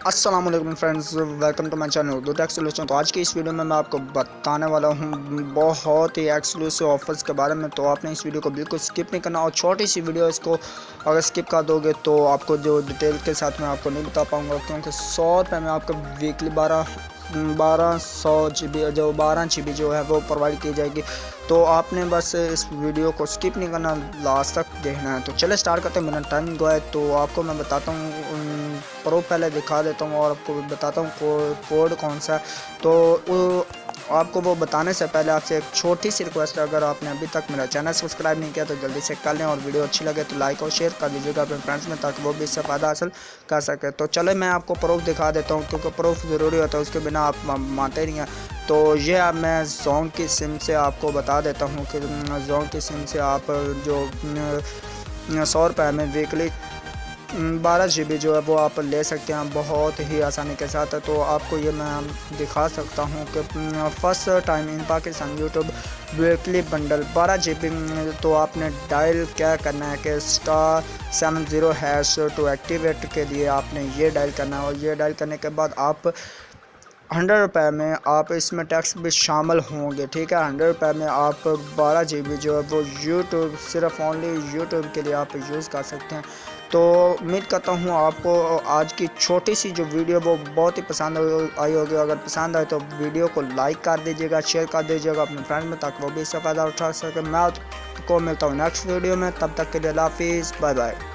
अस्सलाम वालेकुम friends, welcome to my channel Urdu tech solution. तो आज की इस वीडियो में मैं आपको बताने वाला हूँ बहुत ही एक्सक्लूसिव ऑफर्स के बारे में। तो आपने इस वीडियो को बिल्कुल स्किप नहीं करना, और छोटी सी वीडियो इसको अगर स्किप कर दोगे तो आपको जो डिटेल के साथ मैं आपको नहीं बता पाऊँगा, क्योंकि 100 रुपये में आपको वीकली 12 GB जो है वो प्रोवाइड की जाएगी। तो आपने बस इस वीडियो को स्किप नहीं करना, लास्ट तक देखना है। तो चले स्टार्ट करते हैं, मेरा टाइम गया है। तो आपको मैं बताता हूँ, प्रो पहले दिखा देता हूँ और आपको बताता हूँ कोड कौन सा है। तो आपको वो बताने से पहले आपसे एक छोटी सी रिक्वेस्ट है, अगर आपने अभी तक मेरा चैनल सब्सक्राइब नहीं किया तो जल्दी से कर लें, और वीडियो अच्छी लगे तो लाइक और शेयर कर दीजिएगा अपने फ्रेंड्स में, ताकि वो भी इससे फ़ायदा हासिल कर सके। तो चले मैं आपको प्रूफ दिखा देता हूँ, क्योंकि प्रूफ ज़रूरी होता है, उसके बिना आप मानते नहीं हैं। तो ये अब मैं जोंग की सिम से आपको बता देता हूँ कि जोंग की सिम से आप जो 100 रुपये में वीकली 12 GB जो है वो आप ले सकते हैं बहुत ही आसानी के साथ। तो आपको ये मैं दिखा सकता हूँ कि first time in Pakistan YouTube weekly bundle 12 GB। तो आपने डायल क्या करना है कि *70# टू एक्टिवेट के लिए आपने ये डायल करना है, और ये डायल करने के बाद आप 100 रुपये में आप इसमें टैक्स भी शामिल होंगे, ठीक है। 100 रुपये में आप 12 GB जो है वो यूट्यूब, सिर्फ ओनली यूट्यूब के लिए आप यूज़ कर सकते हैं। तो उम्मीद करता हूँ आपको आज की छोटी सी जो वीडियो वो बहुत ही पसंद आई होगी। अगर पसंद आए तो वीडियो को लाइक कर दीजिएगा, शेयर कर दीजिएगा अपने फ्रेंड में, ताकि वो भी इससे फ़ायदा उठा सके। मैं आपको मिलता हूँ नेक्स्ट वीडियो में, तब तक के लिए अल्लाह हाफिज़, बाय बाय।